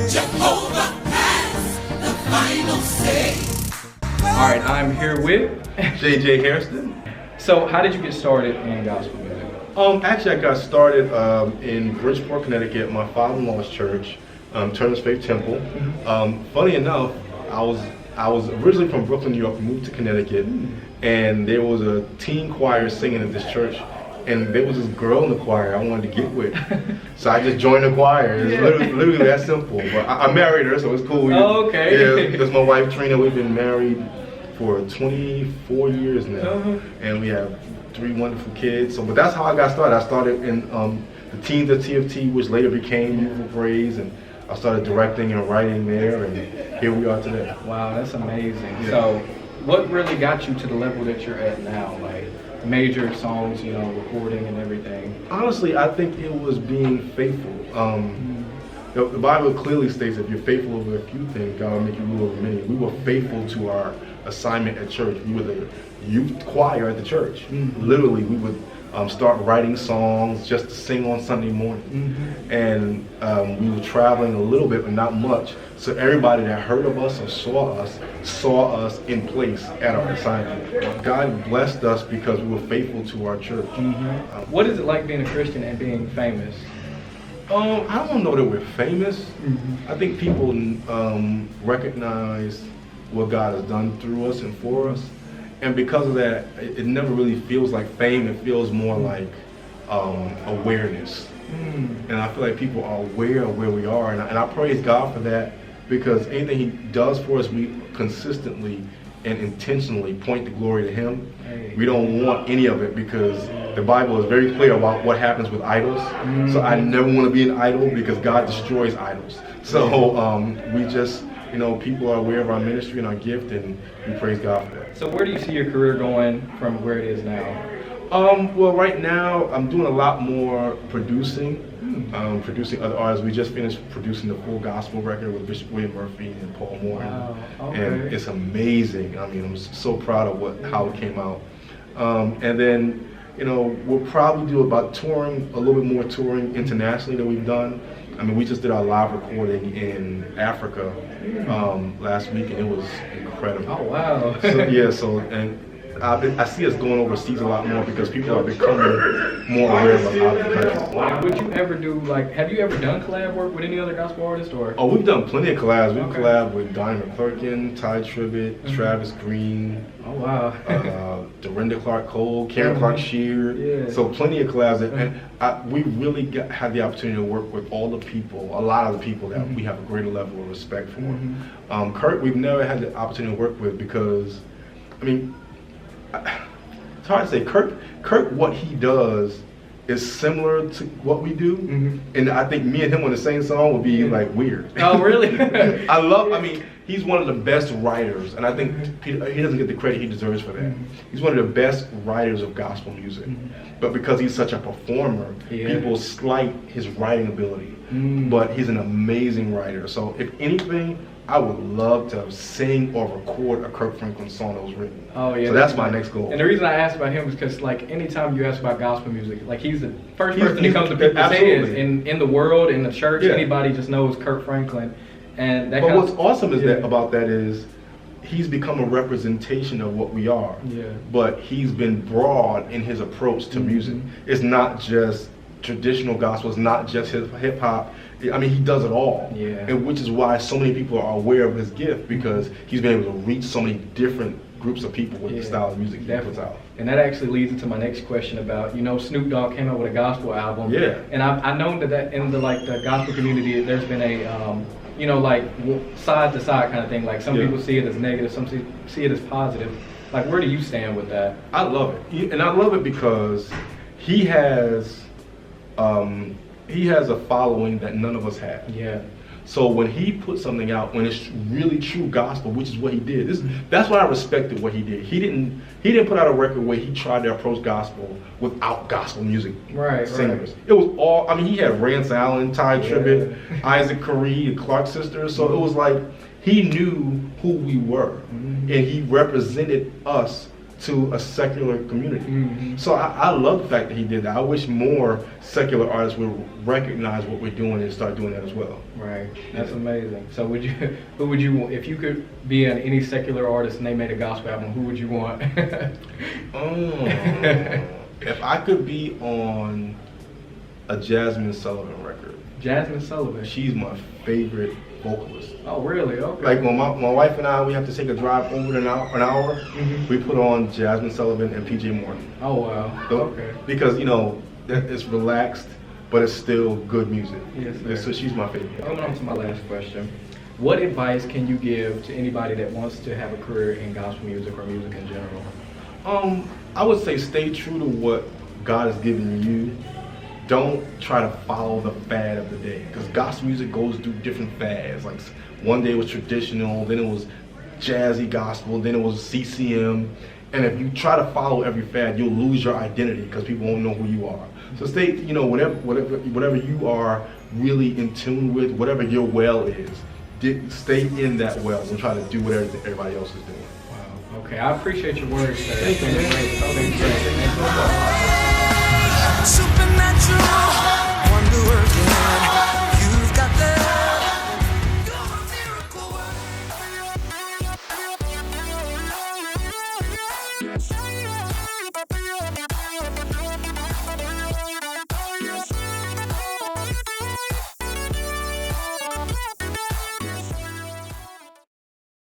Jehovah has the final say. All right, I'm here with JJ Hairston. So, how did you get started in gospel music? Actually, I got started in Bridgeport, Connecticut, my father-in-law's church, Turner's Faith Temple. Funny enough, I was originally from Brooklyn, New York, moved to Connecticut, and there was a teen choir singing at this church, and there was this girl in the choir I wanted to get with. So I just joined the choir. It's literally that simple. But I married her, so it's cool. Oh, okay. Yeah, that's my wife, Trina. We've been married for 24 years now, and we have 3 wonderful kids. So, but that's how I got started. I started in the Teens at TFT, which later became Youth for Praise, and I started directing and writing there, and here we are today. Wow, that's amazing. Yeah. So, what really got you to the level that you're at now? Like major songs, you know, recording and everything. Honestly, I think it was being faithful. The Bible clearly states that if you're faithful over a few things, God will make you rule over many. We were faithful to our assignment at church. We were the youth choir at the church. Literally, we would start writing songs just to sing on Sunday morning. And we were traveling a little bit, but not much. So everybody that heard of us or saw us in place at our assignment. God blessed us because we were faithful to our church. What is it like being a Christian and being famous? I don't know that we're famous. I think people recognize what God has done through us and for us. And because of that, it never really feels like fame. It feels more like awareness. And I feel like people are aware of where we are. And I praise God for that, because anything He does for us, we consistently and intentionally point the glory to Him. We don't want any of it, because the Bible is very clear about what happens with idols. So I never want to be an idol, because God destroys idols. So we just, you know, people are aware of our ministry and our gift, and we praise God for that. So where do you see your career going from where it is now? Well, right now I'm doing a lot more producing, producing other artists. We just finished producing the full gospel record with Bishop William Murphy and Paul Moore, and it's amazing. I mean, I'm so proud of how it came out. And then, you know, we'll probably do about touring, a little bit more touring internationally than we've done. I mean, we just did our live recording in Africa last week, and it was incredible. Oh, wow. And I see us going overseas a lot more, because people are becoming more aware of the country. Would you ever do, like, have you ever done collab work with any other gospel artists? Or? Oh, we've done plenty of collabs. We've collabed with Donnie McClurkin, Ty Tribbett, Travis Green. Oh, wow. Dorinda Clark Cole, Karen Clark Sheard. So plenty of collabs. And we really had the opportunity to work with all the people, a lot of the people that we have a greater level of respect for. Kirk, we've never had the opportunity to work with, because, I mean, it's hard to say. Kirk, what he does is similar to what we do, and I think me and him on the same song would be like weird. Oh, really? I mean, he's one of the best writers, and I think he doesn't get the credit he deserves for that. He's one of the best writers of gospel music, but because he's such a performer, people slight his writing ability. But he's an amazing writer. So if anything, I would love to sing or record a Kirk Franklin song that was written. Oh, yeah. So that's my next goal. And the reason I asked about him is because, like, anytime you ask about gospel music, like, he's the first person that comes to people's heads in the world, in the church. Anybody just knows Kirk Franklin. And that. But what's awesome is about that is he's become a representation of what we are. But he's been broad in his approach to music. It's not just traditional gospel. It's not just hip hop. I mean, he does it all, and which is why so many people are aware of his gift, because he's been able to reach so many different groups of people with the style of music he puts out. And that actually leads into my next question about, you know, Snoop Dogg came out with a gospel album. And I know that in the gospel community, there's been a, you know, like side to side kind of thing. Like some people see it as negative, some see it as positive. Like, where do you stand with that? I love it, and I love it because he has a following that none of us have. So when he put something out, when it's really true gospel, which is what he did, that's why I respected what he did. He didn't put out a record where he tried to approach gospel without gospel music singers. It was all, I mean, he had Rance Allen, Ty Tribbett, Isaac Caree, the Clark sisters. So it was like he knew who we were, and he represented us to a secular community. So I love the fact that he did that. I wish more secular artists would recognize what we're doing and start doing that as well. Right, that's amazing. So who would you, if you could be any secular artist and they made a gospel album, who would you want? If I could be on a Jasmine Sullivan record. Jasmine Sullivan? She's my favorite vocalist. Oh, really? Okay. Like when my wife and I, we have to take a drive over an hour, we put on Jasmine Sullivan and PJ Morton. Oh, wow. Okay. Because, you know, it's relaxed, but it's still good music. Yes, sir. So she's my favorite. Coming on to my last question. What advice can you give to anybody that wants to have a career in gospel music or music in general? I would say stay true to what God has given you. Don't try to follow the fad of the day, because gospel music goes through different fads. Like one day it was traditional, then it was jazzy gospel, then it was CCM. And if you try to follow every fad, you'll lose your identity because people won't know who you are. So stay, you know, whatever you are really in tune with, whatever your well is, stay in that well and try to do whatever everybody else is doing. Wow. Okay, I appreciate your words, sir. Thank you, man.